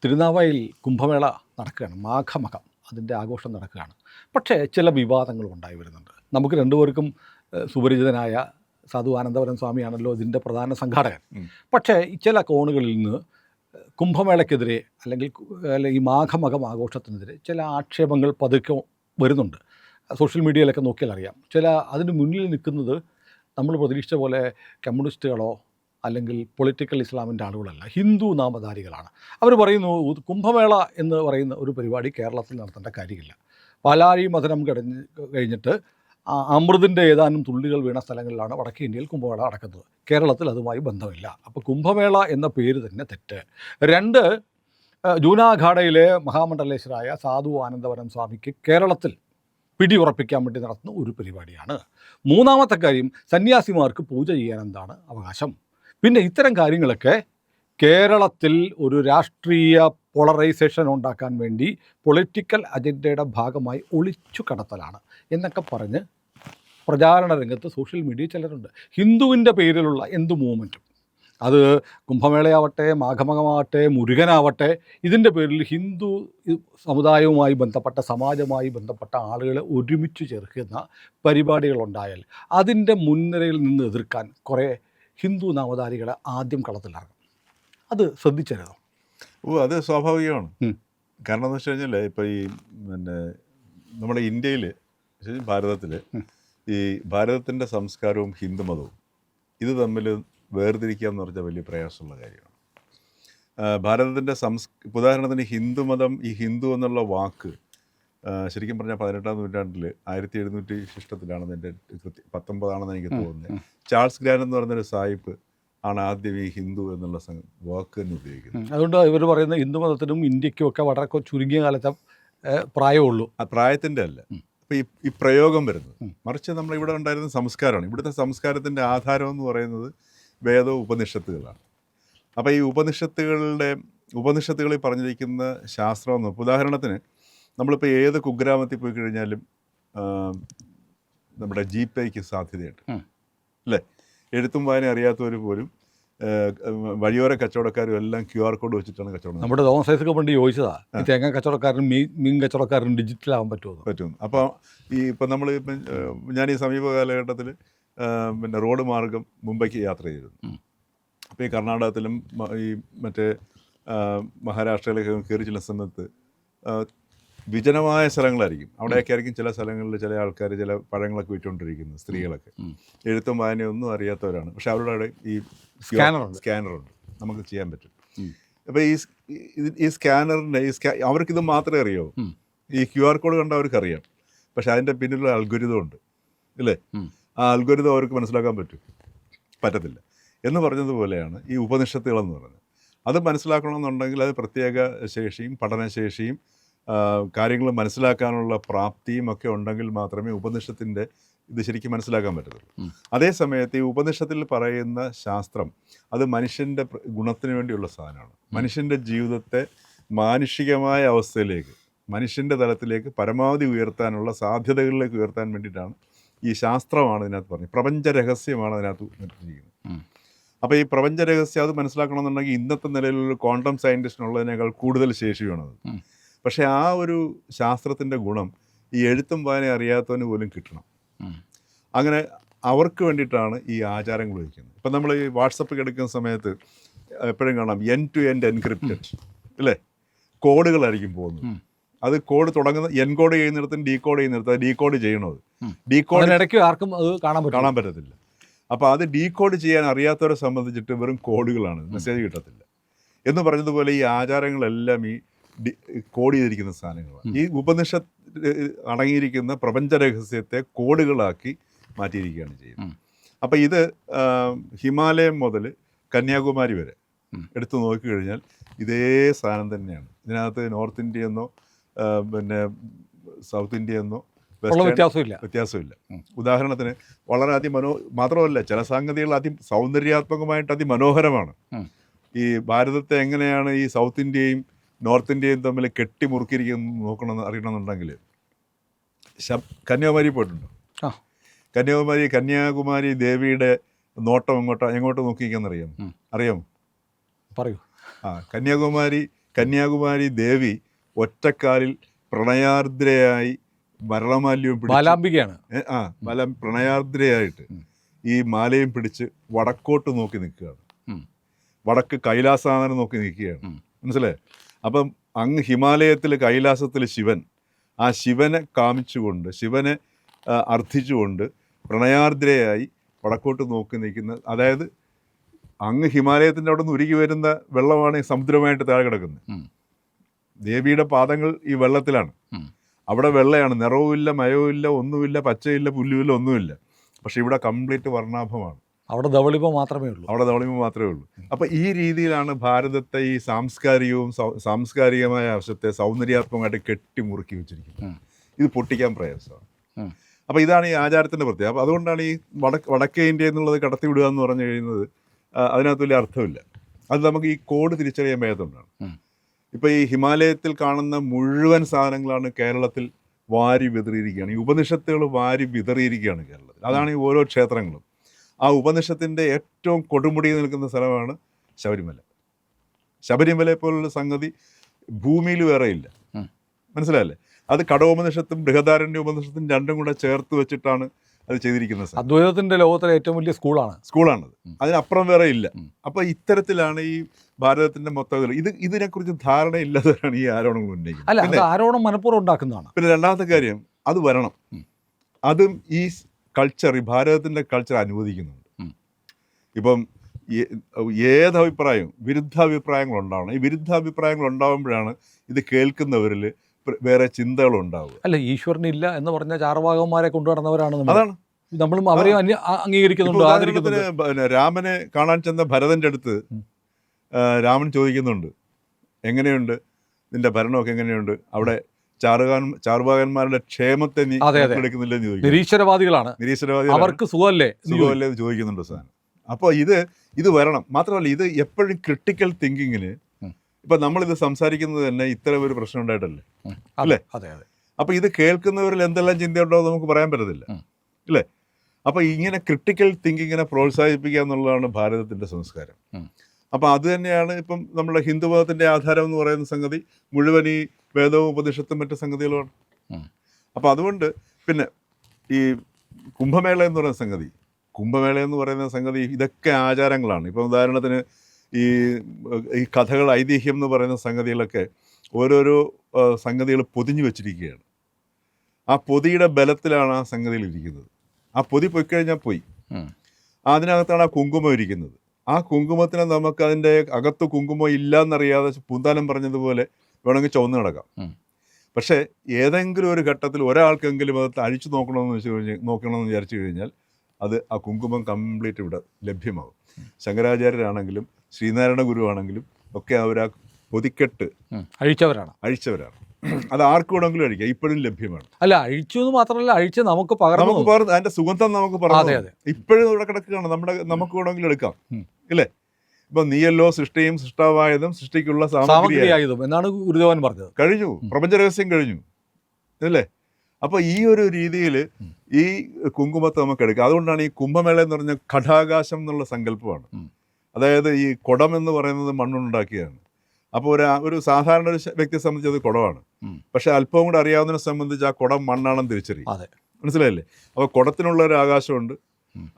തിരുനാവായിൽ കുംഭമേള നടക്കുകയാണ്, മാഘമകം അതിൻ്റെ ആഘോഷം നടക്കുകയാണ്. പക്ഷേ ചില വിവാദങ്ങളും ഉണ്ടായി വരുന്നുണ്ട്. നമുക്ക് രണ്ടുപേർക്കും സുപരിചിതനായ സാധു ആനന്ദവരൻ സ്വാമിയാണല്ലോ ഇതിൻ്റെ പ്രധാന സംഘാടകൻ. പക്ഷേ ചില കോണുകളിൽ നിന്ന് കുംഭമേളയ്ക്കെതിരെ അല്ലെങ്കിൽ ഈ മാഘമകം ആഘോഷത്തിനെതിരെ ചില ആക്ഷേപങ്ങൾ പതുക്കെ വരുന്നുണ്ട്. സോഷ്യൽ മീഡിയയിലൊക്കെ നോക്കിയാൽ അറിയാം. അതിന് മുന്നിൽ നിൽക്കുന്നത് നമ്മൾ പ്രതീക്ഷിച്ച പോലെ കമ്മ്യൂണിസ്റ്റുകളോ അല്ലെങ്കിൽ പൊളിറ്റിക്കൽ ഇസ്ലാമിൻ്റെ ആളുകളല്ല, ഹിന്ദു നാമധാരികളാണ്. അവർ പറയുന്നു കുംഭമേള എന്ന് പറയുന്ന ഒരു പരിപാടി കേരളത്തിൽ നടത്തേണ്ട കാര്യമില്ല. പാലാഴി മഥനം കഴിഞ്ഞിട്ട് അമൃതിൻ്റെ ഏതാനും തുള്ളികൾ വീണ സ്ഥലങ്ങളിലാണ് വടക്കേ ഇന്ത്യയിൽ കുംഭമേള നടക്കുന്നത്. കേരളത്തിൽ അതുമായി ബന്ധമില്ല. അപ്പോൾ കുംഭമേള എന്ന പേര് തന്നെ തെറ്റ്. 2, ജൂനാഘാടയിലെ മഹാമണ്ഡലേശ്വരായ സാധു ആനന്ദവരം സ്വാമിക്ക് കേരളത്തിൽ പിടിയുറപ്പിക്കാൻ വേണ്ടി നടത്തുന്ന ഒരു പരിപാടിയാണ്. 3-ാമത്തെ കാര്യം, സന്യാസിമാർക്ക് പൂജ ചെയ്യാൻ എന്താണ് അവകാശം? പിന്നെ ഇത്തരം കാര്യങ്ങളൊക്കെ കേരളത്തിൽ ഒരു രാഷ്ട്രീയ പോളറൈസേഷൻ ഉണ്ടാക്കാൻ വേണ്ടി പൊളിറ്റിക്കൽ അജണ്ടയുടെ ഭാഗമായി ഒളിച്ചു കടത്തലാണ് എന്നൊക്കെ പറഞ്ഞ് പ്രചാരണ രംഗത്ത് സോഷ്യൽ മീഡിയ ചിലരുണ്ട്. ഹിന്ദുവിൻ്റെ പേരിലുള്ള എന്ത് മൂവ്മെൻറ്റും, അത് കുംഭമേളയാവട്ടെ, മാഘമകമാവട്ടെ, മുരുകനാവട്ടെ, ഇതിൻ്റെ പേരിൽ ഹിന്ദു സമുദായവുമായി ബന്ധപ്പെട്ട, സമാജവുമായി ബന്ധപ്പെട്ട ആളുകളെ ഒരുമിച്ച് ചേർക്കുന്ന പരിപാടികളുണ്ടായാൽ അതിൻ്റെ മുൻനിരയിൽ നിന്ന് എതിർക്കാൻ കുറേ ഹിന്ദു നാമധാരികളെ ആദ്യം കളത്തിലിറങ്ങും. അത് ശ്രദ്ധിച്ചല്ലോ. അത് സ്വാഭാവികമാണ്. കാരണം എന്ന് വെച്ച് കഴിഞ്ഞാൽ ഇപ്പോൾ ഈ നമ്മുടെ ഇന്ത്യയിൽ, ഭാരതത്തിൽ ഈ ഭാരതത്തിൻ്റെ സംസ്കാരവും ഹിന്ദുമതവും ഇത് തമ്മിൽ വേർതിരിക്കുക എന്ന് പറഞ്ഞാൽ വലിയ പ്രയാസമുള്ള കാര്യമാണ്. ഭാരതത്തിൻ്റെ ഉദാഹരണത്തിന് ഹിന്ദുമതം, ഈ ഹിന്ദു എന്നുള്ള വാക്ക് ശരിക്കും പറഞ്ഞാൽ 18-ാം നൂറ്റാണ്ടിൽ 1700 ശിഷ്ടത്തിലാണെന്ന് എൻ്റെ 19 എനിക്ക് തോന്നുന്നത്. ചാൾസ് ഗ്രാൻ എന്ന് പറയുന്നൊരു സായിപ്പ് ആണ് ആദ്യം ഈ ഹിന്ദു എന്നുള്ള വാക്ക് തന്നെ ഉപയോഗിക്കുന്നത്. അതുകൊണ്ട് ഇവർ പറയുന്ന ഹിന്ദുമതത്തിനും ഇന്ത്യക്കും ഒക്കെ വളരെ ചുരുങ്ങിയ കാലത്തെ പ്രായമുള്ളൂ. ആ പ്രായത്തിൻ്റെ അല്ല അപ്പോൾ ഈ പ്രയോഗം വരുന്നത്, മറിച്ച് നമ്മളിവിടെ ഉണ്ടായിരുന്ന സംസ്കാരമാണ്. ഇവിടുത്തെ സംസ്കാരത്തിൻ്റെ ആധാരം എന്ന് പറയുന്നത് വേദവും ഉപനിഷത്തുകളാണ്. അപ്പോൾ ഈ ഉപനിഷത്തുകളിൽ പറഞ്ഞിരിക്കുന്ന ശാസ്ത്രമെന്ന്, ഉദാഹരണത്തിന് നമ്മളിപ്പോൾ ഏത് കുഗ്രാമത്തിൽ പോയി കഴിഞ്ഞാലും നമ്മുടെ GPayക്ക് സാധ്യതയുണ്ട് അല്ലേ? എഴുത്തും വായന അറിയാത്തവർ പോലും വഴിയോര കച്ചവടക്കാരും എല്ലാം QR കോഡ് വെച്ചിട്ടാണ് കച്ചവടം. നമ്മുടെ തോമസൈസൊക്കെ പണ്ട് ചോദിച്ചതാ, ഈ തേങ്ങ കച്ചവടക്കാരനും മീൻ കച്ചവടക്കാരനും ഡിജിറ്റലാകാൻ പറ്റും. അപ്പോൾ ഇപ്പം ഞാൻ ഈ സമീപ കാലഘട്ടത്തിൽ റോഡ് മാർഗം മുംബൈക്ക് യാത്ര ചെയ്തിരുന്നു. അപ്പോൾ ഈ കർണാടകത്തിലും ഈ മഹാരാഷ്ട്രയിലൊക്കെ കയറി ചെല്ലുന്ന സമയത്ത് വിജനമായ സ്ഥലങ്ങളായിരിക്കും. അവിടെയൊക്കെ ആയിരിക്കും ചില സ്ഥലങ്ങളിൽ ചില ആൾക്കാർ ചില പഴങ്ങളൊക്കെ വിറ്റുകൊണ്ടിരിക്കുന്നത്, സ്ത്രീകളൊക്കെ എഴുത്തും വായനയൊന്നും അറിയാത്തവരാണ്. പക്ഷെ അവരുടെ ഈ സ്കാനറുണ്ട്, നമുക്ക് ചെയ്യാൻ പറ്റും. അപ്പോൾ ഈ സ്കാനറിൻ്റെ അവർക്കിത് മാത്രമേ അറിയാവൂ. ഈ QR കോഡ് കണ്ടാൽ അവർക്കറിയാം, പക്ഷെ അതിൻ്റെ പിന്നിലുള്ള അൽഗോരിതം ഉണ്ട് ഇല്ലേ? ആ അൽഗോരിതം അവർക്ക് മനസ്സിലാക്കാൻ പറ്റത്തില്ല എന്ന് പറഞ്ഞതുപോലെയാണ് ഈ ഉപനിഷത്തുകളെന്ന് പറയുന്നത്. അത് മനസ്സിലാക്കണമെന്നുണ്ടെങ്കിൽ അത് പ്രത്യേക ശേഷിയും പഠനശേഷിയും കാര്യങ്ങൾ മനസ്സിലാക്കാനുള്ള പ്രാപ്തിയും ഒക്കെ ഉണ്ടെങ്കിൽ മാത്രമേ ഉപനിഷത്തിൻ്റെ ഇത് ശരിക്കും മനസ്സിലാക്കാൻ പറ്റത്തുള്ളൂ. അതേസമയത്ത് ഈ ഉപനിഷത്തിൽ പറയുന്ന ശാസ്ത്രം അത് മനുഷ്യൻ്റെ ഗുണത്തിന് വേണ്ടിയുള്ള സാധനമാണ്. മനുഷ്യൻ്റെ ജീവിതത്തെ മാനുഷികമായ അവസ്ഥയിലേക്ക്, മനുഷ്യൻ്റെ തലത്തിലേക്ക് പരമാവധി ഉയർത്താനുള്ള സാധ്യതകളിലേക്ക് ഉയർത്താൻ വേണ്ടിയിട്ടാണ് ഈ ശാസ്ത്രമാണ് ഇതിനകത്ത് പറഞ്ഞത്. പ്രപഞ്ച രഹസ്യമാണ് അതിനകത്ത് നിർത്തിയിരിക്കുന്നത്. അപ്പോൾ ഈ പ്രപഞ്ച രഹസ്യം അത് മനസ്സിലാക്കണമെന്നുണ്ടെങ്കിൽ ഇന്നത്തെ നിലയിലുള്ള ക്വാണ്ടം സയൻറ്റിസ്റ്റിനുള്ളതിനേക്കാൾ കൂടുതൽ ശേഷി വേണത്. പക്ഷേ ആ ഒരു ശാസ്ത്രത്തിൻ്റെ ഗുണം ഈ എഴുത്തും വായന അറിയാത്തവന് പോലും കിട്ടണം. അങ്ങനെ അവർക്ക് വേണ്ടിയിട്ടാണ് ഈ ആചാരങ്ങൾ വഹിക്കുന്നത്. ഇപ്പം നമ്മൾ ഈ വാട്സപ്പ് എടുക്കുന്ന സമയത്ത് എപ്പോഴും കാണാം end-to-end എൻക്രിപ്റ്റഡ് അല്ലേ? കോഡുകളായിരിക്കും പോകുന്നത്. അത് കോഡ് തുടങ്ങുന്ന എൻകോഡ് ചെയ്യുന്നിടത്തും ഡീകോഡ് ചെയ്യുന്നിടത്ത് ഡീകോഡ് ചെയ്യണത്. ഡീകോഡ് ഇടയ്ക്ക് ആർക്കും അത് കാണാൻ പറ്റത്തില്ല. അപ്പോൾ അത് ഡീകോഡ് ചെയ്യാൻ അറിയാത്തവരെ സംബന്ധിച്ചിട്ട് വെറും കോഡുകളാണ്, മെസ്സേജ് കിട്ടത്തില്ല. എന്ന് പറഞ്ഞതുപോലെ ഈ ആചാരങ്ങളെല്ലാം ഈ കോഡ് ചെയ്തിരിക്കുന്ന സാധനങ്ങളാണ്. ഈ ഉപനിഷത്ത് അടങ്ങിയിരിക്കുന്ന പ്രപഞ്ച രഹസ്യത്തെ കോഡുകളാക്കി മാറ്റിയിരിക്കുകയാണ് ചെയ്യുന്നത്. അപ്പോൾ ഇത് ഹിമാലയം മുതൽ കന്യാകുമാരി വരെ എടുത്തു നോക്കിക്കഴിഞ്ഞാൽ ഇതേ സാധനം തന്നെയാണ്. ഇതിനകത്ത് നോർത്ത് ഇന്ത്യ എന്നോ സൗത്ത് ഇന്ത്യ എന്നോ വ്യത്യാസമില്ല. ഉദാഹരണത്തിന് വളരെ മാത്രമല്ല, ചില സംഗതികൾ സൗന്ദര്യാത്മകമായിട്ട് അതിമനോഹരമാണ്. ഈ ഭാരതത്തെ എങ്ങനെയാണ് ഈ സൗത്ത് ഇന്ത്യയും നോർത്ത് ഇന്ത്യയും തമ്മിൽ കെട്ടിമുറുക്കിയിരിക്കുന്നു അറിയണമെന്നുണ്ടെങ്കിൽ കന്യാകുമാരി പോയിട്ടുണ്ടോ? കന്യാകുമാരി ദേവിയുടെ നോട്ടം എങ്ങോട്ട് നോക്കിയിരിക്കാന്ന് അറിയാമോ? പറയൂ. കന്യാകുമാരി കന്യാകുമാരി ദേവി ഒറ്റക്കാലിൽ പ്രണയാർദ്രയായി മരണമാല്യവും പിടിച്ച് ബാലാംബികയാണ്. പ്രണയാർദ്രയായിട്ട് ഈ മാലയും പിടിച്ച് വടക്കോട്ട് നോക്കി നിൽക്കുകയാണ്. വടക്ക് കൈലാസാനനം നോക്കി നിൽക്കുകയാണ്. മനസ്സിലായേ? അപ്പം അങ്ങ് ഹിമാലയത്തിൽ കൈലാസത്തിൽ ശിവൻ, ആ ശിവനെ കാമിച്ചുകൊണ്ട്, ശിവനെ അർത്ഥിച്ചുകൊണ്ട് പ്രണയാർദ്രയായി വടക്കോട്ട് നോക്കി നിൽക്കുന്ന, അതായത് അങ്ങ് ഹിമാലയത്തിൻ്റെ അവിടെ നിന്ന് ഉരുകി വരുന്ന വെള്ളമാണ് ഈ സമുദ്രമായിട്ട് താഴെ കിടക്കുന്നത്. ദേവിയുടെ പാദങ്ങൾ ഈ വെള്ളത്തിലാണ്. അവിടെ വെള്ളയാണ്, നിറവുമില്ല, മയവുമില്ല, ഒന്നുമില്ല, പച്ചയില്ല, പുല്ലുമില്ല, ഒന്നുമില്ല. പക്ഷെ ഇവിടെ കംപ്ലീറ്റ് വർണ്ണാഭമാണ്. അവിടെ ധവളിമ മാത്രമേ ഉള്ളൂ. അവിടെ ധവളിമ മാത്രമേ ഉള്ളൂ. അപ്പം ഈ രീതിയിലാണ് ഭാരതത്തെ ഈ സാംസ്കാരികമായ വശത്തെ സൗന്ദര്യാത്മകമായിട്ട് കെട്ടിമുറുക്കി വെച്ചിരിക്കുന്നത്. ഇത് പൊട്ടിക്കാൻ പ്രയാസമാണ്. അപ്പോൾ ഇതാണ് ഈ ആചാരത്തിൻ്റെ പ്രത്യേകത. അപ്പോൾ അതുകൊണ്ടാണ് ഈ വടക്കേ ഇന്ത്യ എന്നുള്ളത് കടത്തി വിടുക എന്ന് പറഞ്ഞു കഴിയുന്നത് അതിനകത്ത് വലിയ അർത്ഥമില്ല. അത് നമുക്ക് ഈ കോഡ് തിരിച്ചറിയാൻ മേഖലതുകൊണ്ടാണ്. ഇപ്പോൾ ഈ ഹിമാലയത്തിൽ കാണുന്ന മുഴുവൻ സാധനങ്ങളാണ് കേരളത്തിൽ വാരി വിതറിയിരിക്കുകയാണ്. ഈ ഉപനിഷത്തുകൾ വാരി വിതറിയിരിക്കുകയാണ് കേരളത്തിൽ. അതാണ് ഈ ഓരോ ക്ഷേത്രങ്ങളും. ആ ഉപനിഷത്തിൻ്റെ ഏറ്റവും കൊടുമുടി നിൽക്കുന്ന സ്ഥലമാണ് ശബരിമല. ശബരിമലയെ പോലുള്ള സംഗതി ഭൂമിയിൽ വേറെ ഇല്ല. മനസ്സിലായല്ലേ? അത് കടോപനിഷത്തും ബൃഹദാരണ്യ ഉപനിഷത്തും രണ്ടും കൂടെ ചേർത്ത് വെച്ചിട്ടാണ് അത് ചെയ്തിരിക്കുന്നത്. അദ്വൈതത്തിൻ്റെ ലോകത്തിലെ ഏറ്റവും വലിയ സ്കൂളാണത്. അതിനപ്പുറം വേറെ ഇല്ല. അപ്പോൾ ഇത്തരത്തിലാണ് ഈ ഭാരതത്തിൻ്റെ മൊത്തം ഇതിനെക്കുറിച്ച് ധാരണയില്ലാത്തവരാണ് ഈ ആരോപണങ്ങൾ ഉന്നയിക്കുന്നത്. അല്ല, ആരോപണം മനഃപൂർവ്വം ഉണ്ടാക്കുന്നതാണ്. പിന്നെ രണ്ടാമത്തെ കാര്യം, അത് വരണം. അതും ഈ കൾച്ചർ, ഈ ഭാരതത്തിൻ്റെ കൾച്ചർ അനുവദിക്കുന്നുണ്ട്. ഇപ്പം ഏതഭിപ്രായവും വിരുദ്ധാഭിപ്രായങ്ങൾ ഉണ്ടാവണം. ഈ വിരുദ്ധാഭിപ്രായങ്ങൾ ഉണ്ടാകുമ്പോഴാണ് ഇത് കേൾക്കുന്നവരിൽ വേറെ ചിന്തകളുണ്ടാവുക. അല്ല, ഈശ്വരനില്ല എന്ന് പറഞ്ഞ ചാർവാകന്മാരെ കൊണ്ടുനടന്നവരാണ്. അതാണ് നമ്മളും അവരെ അംഗീകരിക്കുന്നുണ്ട്, ആദരിക്കുന്നുണ്ട്. രാമനെ കാണാൻ ചെന്ന ഭരതൻ്റെ അടുത്ത് രാമൻ ചോദിക്കുന്നുണ്ട്, എങ്ങനെയുണ്ട് നിന്റെ ഭരണമൊക്കെ, എങ്ങനെയുണ്ട് അവിടെ ചാർവാകന്മാരുടെ ക്ഷേമത്തെ നീ എടുക്കുന്നില്ലെന്ന് ചോദിക്കും. നിരീശ്വരവാദികളാണ്, അവർക്ക് സുഖമല്ലേ എന്ന് ചോദിക്കുന്നുണ്ട് സാധനം. അപ്പോൾ ഇത് വരണം. മാത്രമല്ല, ഇത് എപ്പോഴും ക്രിട്ടിക്കൽ തിങ്കിങ്ങിന്, ഇപ്പം നമ്മളിത് സംസാരിക്കുന്നത് തന്നെ ഇത്തരം ഒരു പ്രശ്നം ഉണ്ടായിട്ടല്ലേ, അല്ലേ? അപ്പോൾ ഇത് കേൾക്കുന്നവരിൽ എന്തെല്ലാം ചിന്തയുണ്ടോ നമുക്ക് പറയാൻ പറ്റത്തില്ല, അല്ലേ? അപ്പോൾ ഇങ്ങനെ ക്രിട്ടിക്കൽ തിങ്കിങ്ങിനെ പ്രോത്സാഹിപ്പിക്കുക എന്നുള്ളതാണ് ഭാരതത്തിൻ്റെ സംസ്കാരം. അപ്പോൾ അത് തന്നെയാണ് ഇപ്പം നമ്മുടെ ഹിന്ദുമതത്തിൻ്റെ ആധാരം എന്ന് പറയുന്ന സംഗതി മുഴുവൻ ഈ വേദവും ഉപനിഷത്തും മറ്റു സംഗതികളുമാണ്. അപ്പോൾ അതുകൊണ്ട് പിന്നെ ഈ കുംഭമേള എന്ന് പറയുന്ന സംഗതി ഇതൊക്കെ ആചാരങ്ങളാണ്. ഇപ്പം ഉദാഹരണത്തിന് ഈ കഥകൾ, ഐതിഹ്യം എന്ന് പറയുന്ന സംഗതികളൊക്കെ ഓരോരോ സംഗതികൾ പൊതിഞ്ഞു വെച്ചിരിക്കുകയാണ്. ആ പൊതിയുടെ ബലത്തിലാണ് ആ സംഗതികൾ ഇരിക്കുന്നത്. ആ പൊതി പോയിക്കഴിഞ്ഞാൽ പോയി. അതിനകത്താണ് ആ കുങ്കുമം ഇരിക്കുന്നത്. ആ കുങ്കുമത്തിന് നമുക്ക് അതിൻ്റെ അകത്ത് കുങ്കുമം ഇല്ലയെന്നറിയാതെ പൂന്താനം പറഞ്ഞതുപോലെ വേണമെങ്കിൽ ചുവന്ന് കിടക്കാം. പക്ഷേ ഏതെങ്കിലും ഒരു ഘട്ടത്തിൽ ഒരാൾക്കെങ്കിലും അത് അഴിച്ചു നോക്കണമെന്ന് വിചാരിച്ചു കഴിഞ്ഞാൽ അത് ആ കുങ്കുമം കംപ്ലീറ്റ് ഇവിടെ ലഭ്യമാകും. ശങ്കരാചാര്യരാണെങ്കിലും ശ്രീനാരായണ ഗുരു ആണെങ്കിലും ഒക്കെ അവർ ആ പൊതിക്കെട്ട് അഴിച്ചവരാണ്. അത് ആർക്ക് വേണമെങ്കിലും അഴിക്കാം, ഇപ്പോഴും ലഭ്യമാണ്. അല്ല, അഴിച്ചു എന്ന് മാത്രമല്ല, അഴിച്ച് നമുക്ക് പകർന്ന് അതിന്റെ സുഗന്ധം നമുക്ക് പറഞ്ഞു ഇപ്പോഴും ഇവിടെ കിടക്കുകയാണ്. നമുക്ക് വേണമെങ്കിലും എടുക്കാം, ഇല്ലേ? ഇപ്പൊ നീയല്ലോ സൃഷ്ടിയും സൃഷ്ടാവായതും സൃഷ്ടിക്കുള്ള സാമഗ്രിയായതും എന്നാണ് ഗുരുദേവൻ പറഞ്ഞത്. കഴിഞ്ഞു, പ്രപഞ്ച രഹസ്യം കഴിഞ്ഞു, അല്ലേ? അപ്പോൾ ഈ ഒരു രീതിയിൽ ഈ കുങ്കുമത്തെ നമുക്ക് എടുക്കാം. അതുകൊണ്ടാണ് ഈ കുംഭമേള എന്ന് പറഞ്ഞ ഘടാകാശം എന്നുള്ള സങ്കല്പമാണ്. അതായത് ഈ കുടം എന്ന് പറയുന്നത് മണ്ണുണ്ടാക്കിയാണ്. അപ്പോൾ ഒരു സാധാരണ ഒരു വ്യക്തിയെ സംബന്ധിച്ച് അത് കുടമാണ്. പക്ഷെ അല്പം കൂടെ അറിയാവുന്നതിനെ സംബന്ധിച്ച് ആ കുടം മണ്ണാണെന്ന് തിരിച്ചറിയും. മനസ്സിലായില്ലേ? അപ്പോൾ കുടത്തിനുള്ള ഒരു ആകാശമുണ്ട്.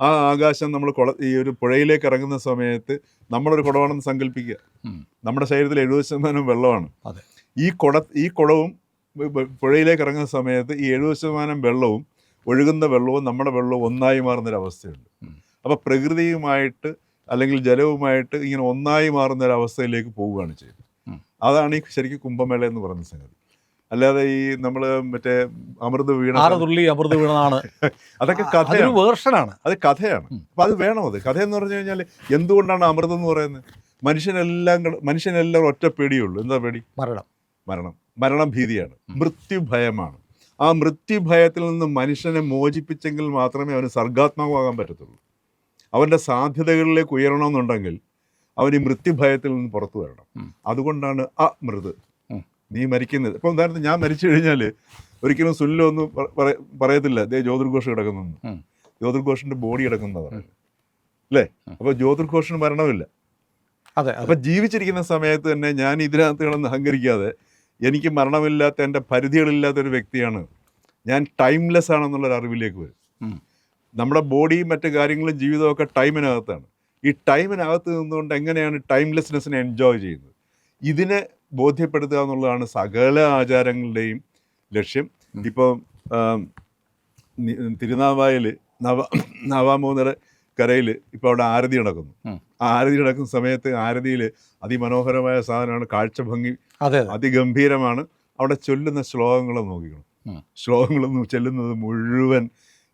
ആ ആകാശം നമ്മൾ ഈ ഒരു പുഴയിലേക്ക് ഇറങ്ങുന്ന സമയത്ത് നമ്മളൊരു കുടമാണെന്ന് സങ്കല്പിക്കുക. നമ്മുടെ ശരീരത്തിൽ 70% വെള്ളമാണ്. ഈ കുടവും പുഴയിലേക്ക് ഇറങ്ങുന്ന സമയത്ത് ഈ 70% വെള്ളവും ഒഴുകുന്ന വെള്ളവും നമ്മുടെ വെള്ളവും ഒന്നായി മാറുന്നൊരവസ്ഥയുണ്ട്. അപ്പോൾ പ്രകൃതിയുമായിട്ട് അല്ലെങ്കിൽ ജലവുമായിട്ട് ഇങ്ങനെ ഒന്നായി മാറുന്നൊരവസ്ഥയിലേക്ക് പോവുകയാണ് ചെയ്യുന്നത്. അതാണ് ഈ ശരിക്കും കുംഭമേള എന്ന് പറയുന്ന സംഗതി. അല്ലാതെ ഈ നമ്മൾ മറ്റേ അമൃത് വീണതാണ് അതൊക്കെ കഥയാണ്, വേർഷനാണ്. അത് കഥയാണ്. അപ്പം അത് വേണം. അത് കഥയെന്ന് പറഞ്ഞു കഴിഞ്ഞാൽ എന്തുകൊണ്ടാണ് അമൃതം എന്ന് പറയുന്നത്? മനുഷ്യനെല്ലാം ഒറ്റ പേടിയുള്ളൂ. എന്താ പേടി? മരണഭീതിയാണ്, മൃത്യുഭയമാണ്. ആ മൃത്യുഭയത്തിൽ നിന്ന് മനുഷ്യനെ മോചിപ്പിച്ചെങ്കിൽ മാത്രമേ അവന് സർഗാത്മകമാകാൻ പറ്റത്തുള്ളൂ. അവൻ്റെ സാധ്യതകളിലേക്ക് ഉയരണമെന്നുണ്ടെങ്കിൽ അവൻ ഈ മൃത്യുഭയത്തിൽ നിന്ന് പുറത്തു വരണം. അതുകൊണ്ടാണ് അമൃത്. നീ മരിക്കുന്നത്. ഇപ്പം ഉദാഹരണത്തിന് ഞാൻ മരിച്ചു കഴിഞ്ഞാൽ ഒരിക്കലും സുനിലൊന്നും പറയത്തില്ല ദേ ജ്യോതിർഘോഷ് കിടക്കുന്നു, ജ്യോതിർഘോഷിൻ്റെ ബോഡി കിടക്കുന്ന പറയുന്നത്, അല്ലേ? അപ്പോൾ ജ്യോതിർഘോഷിന് മരണമില്ല. അതെ. അപ്പം ജീവിച്ചിരിക്കുന്ന സമയത്ത് തന്നെ ഞാൻ ഇതിനകത്ത് കിടന്ന് അഹങ്കരിക്കാതെ എനിക്ക് മരണമില്ലാത്ത, എൻ്റെ പരിധികളില്ലാത്ത ഒരു വ്യക്തിയാണ് ഞാൻ, ടൈംലെസ് ആണെന്നുള്ളൊരു അറിവിലേക്ക് വരും. നമ്മുടെ ബോഡിയും മറ്റു കാര്യങ്ങളും ജീവിതമൊക്കെ ടൈമിനകത്താണ്. ഈ ടൈമിനകത്ത് നിന്നുകൊണ്ട് എങ്ങനെയാണ് ടൈംലെസ്നെസ്സിനെ എൻജോയ് ചെയ്യുന്നത്, ഇതിനെ ബോധ്യപ്പെടുത്തുക എന്നുള്ളതാണ് സകല ആചാരങ്ങളുടെയും ലക്ഷ്യം. ഇപ്പോൾ തിരുനാവായിൽ നവാമൂന്നര കരയിൽ ഇപ്പോൾ അവിടെ ആരതി നടക്കുന്നു. ആ ആരതി നടക്കുന്ന സമയത്ത് ആരതിയിൽ അതിമനോഹരമായ സാധനമാണ്, കാഴ്ചഭംഗി അതിഗംഭീരമാണ്. അവിടെ ചൊല്ലുന്ന ശ്ലോകങ്ങൾ നോക്കിക്കണം. ശ്ലോകങ്ങളൊന്നും ചെല്ലുന്നത് മുഴുവൻ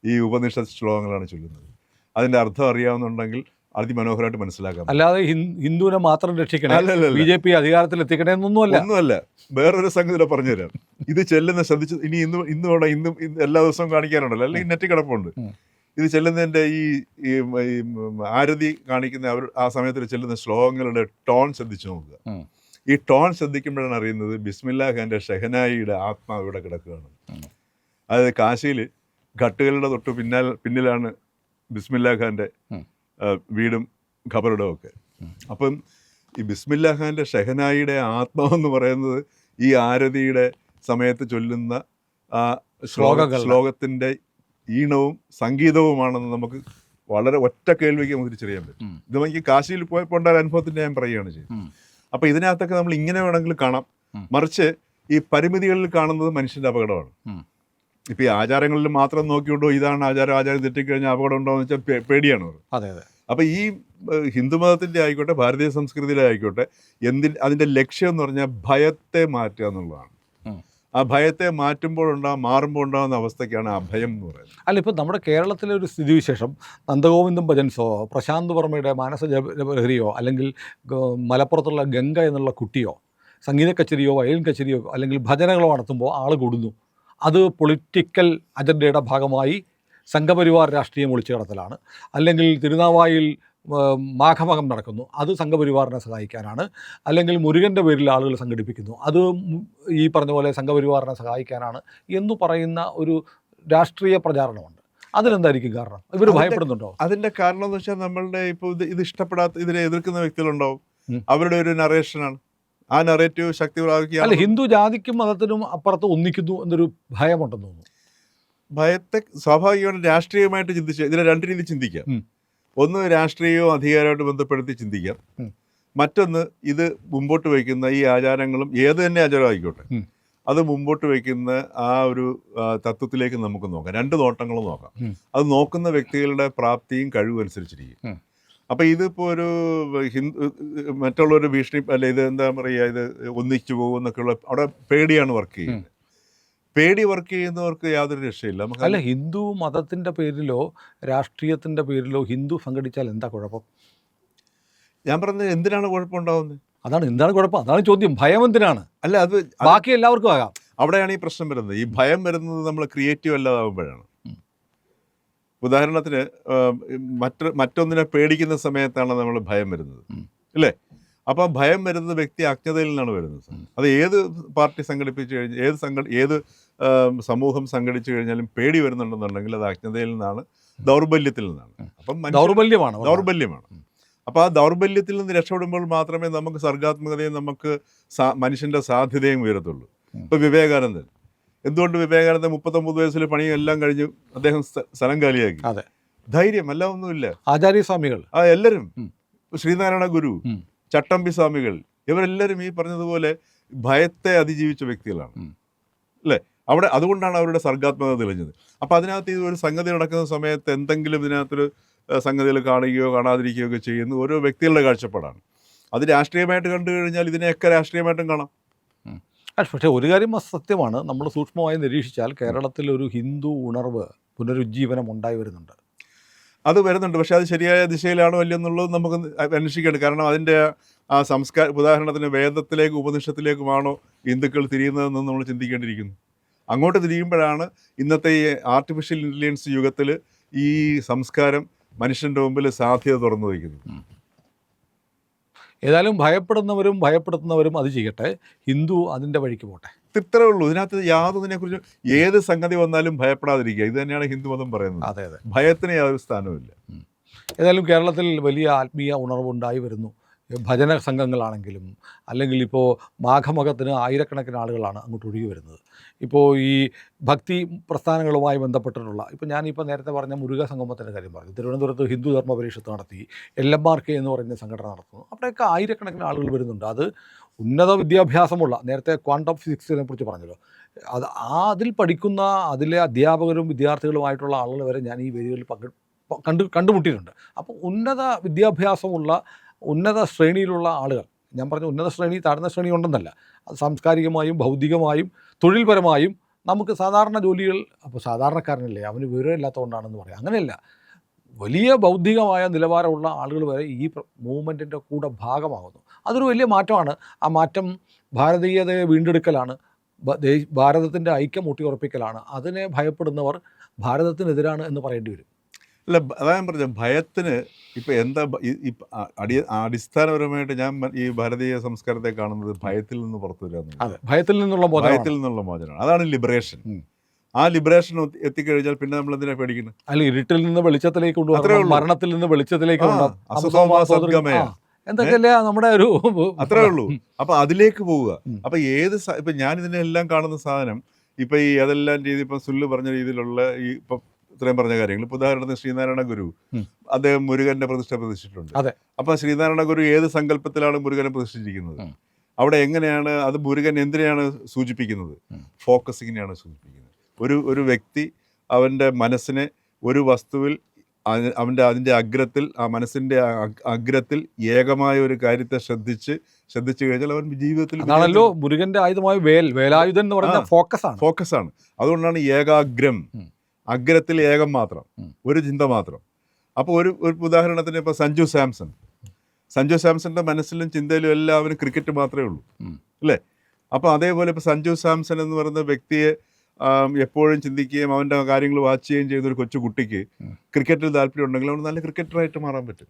ഈ ഉപനിഷത്ത് ശ്ലോകങ്ങളാണ് ചൊല്ലുന്നത്. അതിൻ്റെ അർത്ഥം അറിയാവുന്നുണ്ടെങ്കിൽ അതിമനോഹരമായിട്ട് മനസ്സിലാക്കാം. അല്ലാതെ ഹിന്ദുവിനെ മാത്രം രക്ഷിക്കണേ, BJP അധികാരത്തിൽ എത്തിക്കണേ ഒന്നുമല്ല. വേറൊരു സംഗതി പറഞ്ഞുതരാം. ഇത് ചെല്ലുന്ന ശ്രദ്ധിച്ച് ഇനി ഇന്നും എല്ലാ ദിവസവും കാണിക്കാനുണ്ടല്ലോ, അല്ലെങ്കിൽ നെറ്റ് കിടപ്പുണ്ട്. ഇത് ചെല്ലുന്നതിൻ്റെ ഈ ആരതി കാണിക്കുന്ന ആ സമയത്ത് ചെല്ലുന്ന ശ്ലോകങ്ങളുടെ ടോൺ ശ്രദ്ധിച്ചു നോക്കുക. ഈ ടോൺ ശ്രദ്ധിക്കുമ്പോഴാണ് അറിയുന്നത് ബിസ്മില്ലാ ഖാൻ്റെ ഷെഹനായിയുടെ ആത്മാവ് ഇവിടെ കിടക്കുകയാണ്. അതായത് കാശിയിൽ ഘട്ടുകളുടെ തൊട്ട് പിന്നിലാണ് ബിസ്മില്ലാ ഖാൻ്റെ വീടും ഖബറിടവും ഒക്കെ. അപ്പം ഈ ബിസ്മില്ലാ ഖാൻ്റെ ഷെഹനായിയുടെ ആത്മാവെന്ന് പറയുന്നത് ഈ ആരതിയുടെ സമയത്ത് ചൊല്ലുന്ന ആ ശ്ലോകത്തിൻ്റെ ഈണവും സംഗീതവുമാണെന്ന് നമുക്ക് വളരെ ഒറ്റ കേൾവിക്ക് നമുക്ക് തിരിച്ചറിയാൻ പറ്റും. ഇത് നമുക്ക് കാശിയിൽ പോയപ്പോൾ ഉണ്ടായ അനുഭവത്തിൻ്റെ ഞാൻ പറയുകയാണ് ചെയ്യുന്നത്. അപ്പോൾ ഇതിനകത്തൊക്കെ നമ്മൾ ഇങ്ങനെ വേണമെങ്കിൽ കാണാം. മറിച്ച് ഈ പരിമിതികളിൽ കാണുന്നത് മനുഷ്യൻ്റെ അപകടമാണ്. ഇപ്പം ഈ ആചാരങ്ങളിൽ മാത്രം നോക്കിക്കൊണ്ടോ ഇതാണ് ആചാരം തെറ്റിക്കഴിഞ്ഞാൽ അപകടം ഉണ്ടോ എന്ന് വെച്ചാൽ പേടിയാണ്. അപ്പോൾ ഈ ഹിന്ദുമതത്തിൻ്റെ ആയിക്കോട്ടെ, ഭാരതീയ സംസ്കൃതിയിലെ ആയിക്കോട്ടെ, അതിൻ്റെ ലക്ഷ്യം എന്ന് പറഞ്ഞാൽ ഭയത്തെ മാറ്റുക എന്നുള്ളതാണ്. ആ ഭയത്തെ മാറുമ്പോൾ ഉണ്ടാകുന്ന അവസ്ഥയ്ക്കാണ് അഭയം എന്ന് പറയുന്നത്. അല്ല, ഇപ്പോൾ നമ്മുടെ കേരളത്തിലെ ഒരു സ്ഥിതിവിശേഷം നന്ദഗോവിന്ദം ഭജൻസോ പ്രശാന്ത് വർമ്മയുടെ മാനസ ലഹരിയോ അല്ലെങ്കിൽ മലപ്പുറത്തുള്ള ഗംഗ എന്നുള്ള കുട്ടിയോ സംഗീത കച്ചേരിയോ വയലിൻ കച്ചേരിയോ അല്ലെങ്കിൽ ഭജനകളോ നടത്തുമ്പോൾ ആൾ കൂടുന്നു. അത് പൊളിറ്റിക്കൽ അജണ്ടയുടെ ഭാഗമായി സംഘപരിവാർ രാഷ്ട്രീയം ഒളിച്ചു കടത്തലാണ്. അല്ലെങ്കിൽ തിരുനാവായിൽ മാഘമകം നടക്കുന്നു, അത് സംഘപരിവാറിനെ സഹായിക്കാനാണ്. അല്ലെങ്കിൽ മുരുകൻ്റെ പേരിൽ ആളുകൾ സംഘടിപ്പിക്കുന്നു, അത് ഈ പറഞ്ഞ പോലെ സംഘപരിവാറിനെ സഹായിക്കാനാണ് എന്ന് പറയുന്ന ഒരു രാഷ്ട്രീയ പ്രചാരണമുണ്ട്. അതിനെന്തായിരിക്കും കാരണം? ഇവർ ഭയപ്പെടുന്നുണ്ടോ? അതിൻ്റെ കാരണം എന്ന് വെച്ചാൽ നമ്മളുടെ ഇപ്പോൾ ഇത് ഇഷ്ടപ്പെടാത്ത, ഇതിനെ എതിർക്കുന്ന വ്യക്തികളുണ്ടാവും. അവരുടെ ഒരു നറേഷനാണ്. ആ നറേറ്റീവ് ശക്തി പ്രാപിക്കുക. അല്ല, ഹിന്ദു ജാതിക്കും മതത്തിനും അപ്പുറത്ത് ഒന്നിക്കുന്നു എന്നൊരു ഭയമുണ്ടെന്ന് തോന്നുന്നു. ഭയത്തെ സ്വാഭാവികമായിട്ട് രാഷ്ട്രീയമായിട്ട് ചിന്തിച്ച് ഇതിനെ രണ്ട് രീതി ചിന്തിക്കാം. ഒന്ന് രാഷ്ട്രീയവും അധികാരമായിട്ട് ബന്ധപ്പെടുത്തി ചിന്തിക്കാം. മറ്റൊന്ന് ഇത് മുമ്പോട്ട് വയ്ക്കുന്ന ഈ ആചാരങ്ങളും ഏത് തന്നെ ആചാരം ആയിക്കോട്ടെ അത് മുമ്പോട്ട് വയ്ക്കുന്ന ആ ഒരു തത്വത്തിലേക്ക് നമുക്ക് നോക്കാം. രണ്ട് നോട്ടങ്ങളും നോക്കാം. അത് നോക്കുന്ന വ്യക്തികളുടെ പ്രാപ്തിയും കഴിവും അനുസരിച്ചിരിക്കും. അപ്പം ഇതിപ്പോൾ ഒരു മറ്റുള്ളൊരു ഭീഷണി അല്ല, ഇത് എന്താ പറയുക, ഇത് ഒന്നിച്ചു പോകും എന്നൊക്കെയുള്ള അവിടെ പേടിയാണ് വർക്ക് ചെയ്യുന്നത്. പേടി വർക്ക് ചെയ്യുന്നവർക്ക് യാതൊരു രക്ഷയില്ല. അല്ല, ഹിന്ദു മതത്തിൻ്റെ പേരിലോ രാഷ്ട്രീയത്തിൻ്റെ പേരിലോ ഹിന്ദു സംഘടിച്ചാൽ എന്താ കുഴപ്പം? ഞാൻ പറഞ്ഞത് എന്തിനാണ് കുഴപ്പമുണ്ടാവുന്നത്? എന്താണ് കുഴപ്പം? അതാണ് ചോദ്യം. ഭയം എന്തിനാണ്? അല്ല, അത് ബാക്കി എല്ലാവർക്കും ആകാം. അവിടെയാണ് ഈ പ്രശ്നം വരുന്നത്. ഈ ഭയം വരുന്നത് നമ്മൾ ക്രിയേറ്റീവ് അല്ലാതാകുമ്പോഴാണ്. ഉദാഹരണത്തിന് മറ്റൊന്നിനെ പേടിക്കുന്ന സമയത്താണ് നമ്മൾ ഭയം വരുന്നത്, അല്ലേ? അപ്പോൾ ഭയം വരുന്നത് വ്യക്തി അജ്ഞതയിൽ നിന്നാണ് വരുന്നത്. അത് ഏത് പാർട്ടി സംഘടിപ്പിച്ചു കഴിഞ്ഞാൽ ഏത് സമൂഹം സംഘടിച്ചു കഴിഞ്ഞാലും പേടി വരുന്നുണ്ടെന്നുണ്ടെങ്കിൽ അത് അജ്ഞതയിൽ നിന്നാണ്, ദൗർബല്യത്തിൽ നിന്നാണ്. അപ്പം ദൗർബല്യമാണ്. അപ്പോൾ ആ ദൗർബല്യത്തിൽ നിന്ന് രക്ഷപ്പെടുമ്പോൾ മാത്രമേ നമുക്ക് സർഗാത്മകതയും നമുക്ക് മനുഷ്യൻ്റെ സാധ്യതയും ഉയരത്തുള്ളൂ. ഇപ്പോൾ വിവേകാനന്ദൻ, എന്തുകൊണ്ട് വിവേകാനന്ദൻ 39 വയസ്സിൽ പണിയും എല്ലാം കഴിഞ്ഞു അദ്ദേഹം സ്ഥലം കാലിയാക്കി? ധൈര്യം, അല്ല ഒന്നുമില്ല. ആചാര്യസ്വാമികൾ എല്ലാവരും, ശ്രീനാരായണ ഗുരു, ചട്ടമ്പി സ്വാമികൾ, ഇവരെല്ലാവരും ഈ പറഞ്ഞതുപോലെ ഭയത്തെ അതിജീവിച്ച വ്യക്തികളാണ്, അല്ലേ? അതുകൊണ്ടാണ് അവരുടെ സർഗാത്മകത തെളിഞ്ഞത്. അപ്പോൾ അതിനകത്ത് ഈ ഒരു സംഗതി നടക്കുന്ന സമയത്ത് എന്തെങ്കിലും ഇതിനകത്തൊരു സംഗതികൾ കാണുകയോ കാണാതിരിക്കുകയോ ഒക്കെ ചെയ്യുന്ന ഓരോ വ്യക്തികളുടെ കാഴ്ചപ്പാടാണ്. അത് രാഷ്ട്രീയമായിട്ട് കണ്ടു കഴിഞ്ഞാൽ ഇതിനെയൊക്കെ രാഷ്ട്രീയമായിട്ടും കാണാം. പക്ഷേ ഒരു കാര്യം സത്യമാണ്, നമ്മൾ സൂക്ഷ്മമായി നിരീക്ഷിച്ചാൽ കേരളത്തിൽ ഒരു ഹിന്ദു ഉണർവ് പുനരുജ്ജീവനം ഉണ്ടായി വരുന്നുണ്ട്. അത് വരുന്നുണ്ട്. പക്ഷേ അത് ശരിയായ ദിശയിലാണോ അല്ലെന്നുള്ളത് നമുക്ക് അന്വേഷിക്കേണ്ടത്. കാരണം അതിൻ്റെ ആ സംസ്കാരം, ഉദാഹരണത്തിന് വേദത്തിലേക്കും ഉപനിഷത്തിലേക്കുമാണോ ഹിന്ദുക്കൾ തിരിയുന്നതെന്ന് നമ്മൾ ചിന്തിക്കേണ്ടിയിരിക്കുന്നു. അങ്ങോട്ട് തിരിയുമ്പോഴാണ് ഇന്നത്തെ ഈ ആർട്ടിഫിഷ്യൽ ഇൻ്റലിജൻസ് യുഗത്തിൽ ഈ സംസ്കാരം മനുഷ്യൻ്റെ മുമ്പിൽ സാധ്യത തുറന്നു വയ്ക്കുന്നത്. ഏതായാലും ഭയപ്പെടുത്തുന്നവരും അത് ചെയ്യട്ടെ, ഹിന്ദു അതിൻ്റെ വഴിക്ക് പോട്ടെ. ഇത്രേ ഉള്ളൂ. ഇതിനകത്ത് യാതൊന്നിനെക്കുറിച്ച് ഏത് സംഗതി വന്നാലും ഭയപ്പെടാതിരിക്കുക. ഇത് തന്നെയാണ് ഹിന്ദുമതം പറയുന്നത്. അതെ. ഭയത്തിന് യാതൊരു സ്ഥാനവുമില്ല. ഏതായാലും കേരളത്തിൽ വലിയ ആത്മീയ ഉണർവുണ്ടായി വരുന്നു ഭജന സംഘങ്ങളാണെങ്കിലും അല്ലെങ്കിൽ ഇപ്പോൾ മാഘമകത്തിന് ആയിരക്കണക്കിന് ആളുകളാണ് അങ്ങോട്ട് ഒഴുകി വരുന്നത്. ഇപ്പോൾ ഈ ഭക്തി പ്രസ്ഥാനങ്ങളുമായി ബന്ധപ്പെട്ടിട്ടുള്ള ഇപ്പോൾ ഞാനിപ്പോൾ നേരത്തെ പറഞ്ഞ മുരുക സംഗമത്തിൻ്റെ കാര്യം പറഞ്ഞു. തിരുവനന്തപുരത്ത് ഹിന്ദു ധർമ്മ പരിഷത്ത് നടത്തി, LMRK എന്ന് പറയുന്ന സംഘടന നടത്തുന്നു. അവിടെയൊക്കെ ആയിരക്കണക്കിന് ആളുകൾ വരുന്നുണ്ട്. അത് ഉന്നത വിദ്യാഭ്യാസമുള്ള, നേരത്തെ ക്വാണ്ടം ഫിസിക്സിനെ കുറിച്ച് പറഞ്ഞല്ലോ, അത് അതിൽ പഠിക്കുന്ന അതിലെ അധ്യാപകരും വിദ്യാർത്ഥികളുമായിട്ടുള്ള ആളുകൾ വരെ ഞാൻ ഈ വേദികളിൽ കണ്ടുമുട്ടിയിട്ടുണ്ട്. അപ്പോൾ ഉന്നത വിദ്യാഭ്യാസമുള്ള ഉന്നത ശ്രേണിയിലുള്ള ആളുകൾ, ഞാൻ പറഞ്ഞ ഉന്നത ശ്രേണി താഴ്ന്ന ശ്രേണി ഉണ്ടെന്നല്ല, അത് സാംസ്കാരികമായും ഭൗതികമായും തൊഴിൽപരമായും നമുക്ക് സാധാരണ ജോലികൾ, അപ്പോൾ സാധാരണക്കാരനല്ലേ അവന് വിവരമില്ലാത്തതുകൊണ്ടാണെന്ന് പറയാം, അങ്ങനെയല്ല, വലിയ ബൗദ്ധികമായ നിലവാരമുള്ള ആളുകൾ വരെ ഈ മൂവ്മെൻറ്റിൻ്റെ കൂടെ ഭാഗമാകുന്നു. അതൊരു വലിയ മാറ്റമാണ്. ആ മാറ്റം ഭാരതീയതയെ വീണ്ടെടുക്കലാണ്, ഭാരതത്തിൻ്റെ ഐക്യം ഊട്ടിയുറപ്പിക്കലാണ്. അതിനെ ഭയപ്പെടുന്നവർ ഭാരതത്തിനെതിരാണ് എന്ന് പറയേണ്ടി വരും. അല്ല, അതാ ഞാൻ പറഞ്ഞത്, ഭയത്തിന് ഇപ്പം എന്താ അടിസ്ഥാനപരമായിട്ട് ഞാൻ ഈ ഭാരതീയ സംസ്കാരത്തെ കാണുന്നത് ഭയത്തിൽ നിന്ന് പുറത്തു വരിക, അതെ, ഭയത്തിൽ നിന്നുള്ള മോചനമാണ്. അതാണ് ലിബറേഷൻ. ആ ലിബറേഷൻ എത്തിക്കഴിഞ്ഞാൽ പിന്നെ നമ്മൾ എന്തിനാ പേടിക്കുന്നത്? അല്ല, ഇരുട്ടിൽ നിന്ന് വെളിച്ചത്തിലേക്ക് കൊണ്ടുപോകും, മരണത്തിൽ നിന്ന് വെളിച്ചത്തിലേക്ക് എന്തൊക്കെയല്ലേ നമ്മുടെ ഒരു അത്രേ ഉള്ളൂ. അപ്പൊ അതിലേക്ക് പോവുക. അപ്പൊ ഇപ്പൊ ഞാൻ ഇതിനെല്ലാം കാണുന്ന സാധനം ഇപ്പൊ ഈ അതെല്ലാം രീതി ഇപ്പൊ സുല്ലു പറഞ്ഞ രീതിയിലുള്ള ഈ ഇപ്പൊ ഇത്രയും പറഞ്ഞ കാര്യങ്ങൾ, ഇപ്പൊ ഉദാഹരണത്തിന് ശ്രീനാരായണ ഗുരു, അദ്ദേഹം മുരുകന്റെ പ്രതിഷ്ഠ പ്രതിഷ്ഠിച്ചിട്ടുണ്ട്. അപ്പൊ ശ്രീനാരായണ ഗുരു ഏത് സങ്കല്പത്തിലാണ് മുരുകനെ പ്രതിഷ്ഠിച്ചിരിക്കുന്നത്? അവിടെ എങ്ങനെയാണ് അത് മുരുകൻ എന്തിനെയാണ് സൂചിപ്പിക്കുന്നത്? ഫോക്കസിങ്ങിനെയാണ് സൂചിപ്പിക്കുന്നത്. ഒരു വ്യക്തി അവൻ്റെ മനസ്സിനെ ഒരു വസ്തുവിൽ അതിൻ്റെ അഗ്രത്തിൽ, ആ മനസ്സിൻ്റെ അഗ്രത്തിൽ ഏകമായ ഒരു കാര്യത്തെ ശ്രദ്ധിച്ചു കഴിഞ്ഞാൽ അവൻ ജീവിതത്തിൽ മുരുകന്റെ ആയുധമായ വേലായുധൻ എന്ന് പറഞ്ഞാൽ ഫോക്കസാണ്. അതുകൊണ്ടാണ് ഏകാഗ്രം, അഗ്രത്തിൽ ഏകം മാത്രം, ഒരു ചിന്ത മാത്രം. അപ്പോൾ ഒരു ഉദാഹരണത്തിന് ഇപ്പോൾ സഞ്ജു സാംസന്റെ മനസ്സിലും ചിന്തയിലും എല്ലാവരും ക്രിക്കറ്റ് മാത്രമേ ഉള്ളൂ, അല്ലേ? അപ്പോൾ അതേപോലെ ഇപ്പോൾ സഞ്ജു സാംസൺ എന്ന് പറയുന്ന വ്യക്തിയെ എപ്പോഴും ചിന്തിക്കുകയും അവൻ്റെ കാര്യങ്ങൾ വാച്ച് ചെയ്യുകയും ചെയ്യുന്ന ഒരു കൊച്ചു കുട്ടിക്ക് ക്രിക്കറ്റിൽ താല്പര്യം ഉണ്ടെങ്കിൽ അവന് നല്ല ക്രിക്കറ്ററായിട്ട് മാറാൻ പറ്റും.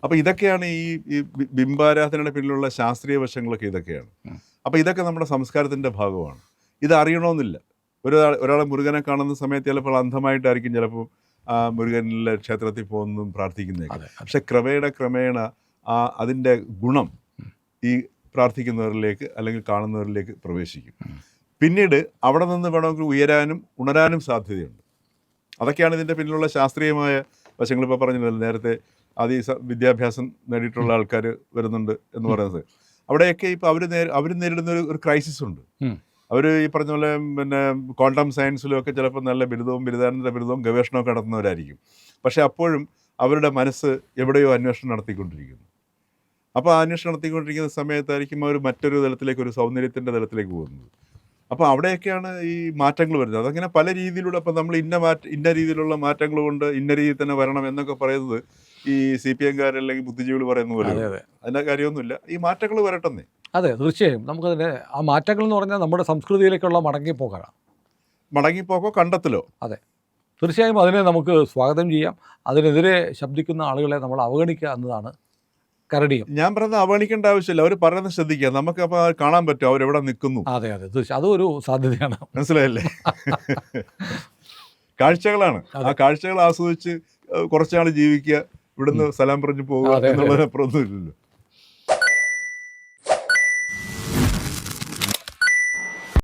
അപ്പോൾ ഇതൊക്കെയാണ് ഈ ബിംബാരാധനയുടെ പിന്നിലുള്ള ശാസ്ത്രീയ വശങ്ങളൊക്കെ ഇതൊക്കെയാണ്. അപ്പോൾ ഇതൊക്കെ നമ്മുടെ സംസ്കാരത്തിൻ്റെ ഭാഗമാണ്. ഇത് അറിയണമെന്നില്ല. ഒരാളെ മുരുകനെ കാണുന്ന സമയത്ത് ചിലപ്പോൾ അന്ധമായിട്ടായിരിക്കും ചിലപ്പോൾ മുരുകനിലെ ക്ഷേത്രത്തിൽ പോകുന്നതും പ്രാർത്ഥിക്കുന്നതൊക്കെ. പക്ഷെ ക്രമേണ അതിൻ്റെ ഗുണം ഈ പ്രാർത്ഥിക്കുന്നവരിലേക്ക് അല്ലെങ്കിൽ കാണുന്നവരിലേക്ക് പ്രവേശിക്കും. പിന്നീട് അവിടെ നിന്ന് വേണമെങ്കിൽ ഉണരാനും സാധ്യതയുണ്ട്. അതൊക്കെയാണ് ഇതിൻ്റെ പിന്നിലുള്ള ശാസ്ത്രീയമായ വശങ്ങൾ. ഇപ്പോൾ പറഞ്ഞില്ല നേരത്തെ, വിദ്യാഭ്യാസം നേടിയിട്ടുള്ള ആൾക്കാർ വരുന്നുണ്ട് എന്ന് പറയുന്നത്. അവിടെയൊക്കെ ഇപ്പോൾ അവർ നേരിടുന്ന ഒരു ക്രൈസിസ് ഉണ്ട്. അവർ ഈ പറഞ്ഞ പോലെ പിന്നെ ക്വാണ്ടം സയൻസിലും ഒക്കെ ചിലപ്പോൾ നല്ല ബിരുദാനന്തര ബിരുദവും ഗവേഷണമൊക്കെ നടത്തുന്നവരായിരിക്കും. പക്ഷേ അപ്പോഴും അവരുടെ മനസ്സ് എവിടെയോ അന്വേഷണം നടത്തിക്കൊണ്ടിരിക്കുന്നു. അപ്പോൾ ആ അന്വേഷണം നടത്തിക്കൊണ്ടിരിക്കുന്ന സമയത്തായിരിക്കും അവർ മറ്റൊരു തലത്തിലേക്ക്, ഒരു സൗന്ദര്യത്തിൻ്റെ തലത്തിലേക്ക് പോകുന്നത്. അപ്പോൾ അവിടെയൊക്കെയാണ് ഈ മാറ്റങ്ങൾ വരുന്നത്. അതങ്ങനെ പല രീതിയിലൂടെ, അപ്പോൾ നമ്മൾ ഇന്ന രീതിയിലുള്ള മാറ്റങ്ങൾ കൊണ്ട് ഇന്ന രീതിയിൽ തന്നെ വരണം എന്നൊക്കെ പറയുന്നത് ഈ CPM അല്ലെങ്കിൽ ബുദ്ധിജീവികൾ പറയുന്ന പോലെ അതിൻ്റെ കാര്യമൊന്നുമില്ല. ഈ മാറ്റങ്ങൾ വരട്ടെന്നേ. അതെ, തീർച്ചയായും. നമുക്കതിൻ്റെ ആ മാറ്റങ്ങൾ എന്ന് പറഞ്ഞാൽ നമ്മുടെ സംസ്കൃതിയിലേക്കുള്ള മടങ്ങിപ്പോക്കോ കണ്ടെത്തലോ. അതെ, തീർച്ചയായും അതിനെ നമുക്ക് സ്വാഗതം ചെയ്യാം. അതിനെതിരെ ശബ്ദിക്കുന്ന ആളുകളെ നമ്മൾ അവഗണിക്കുക എന്നതാണ് കരടിയം. ഞാൻ പറയുന്നത് അവഗണിക്കേണ്ട ആവശ്യമില്ല, അവർ പറയുന്നത് ശ്രദ്ധിക്കുക. നമുക്ക് അപ്പോൾ കാണാൻ പറ്റും അവരെവിടെ നിൽക്കുന്നു. അതെ, തീർച്ചയായും അതൊരു സാധ്യതയാണ്. മനസ്സിലായല്ലേ? കാഴ്ചകളാണ്. ആ കാഴ്ചകൾ ആസ്വദിച്ച് കുറച്ചാൾ ജീവിക്കുക, ഇവിടുന്ന് സ്ഥലം പറഞ്ഞു പോവുക എന്നുള്ളതിനപ്പുറമൊന്നുമില്ലല്ലോ.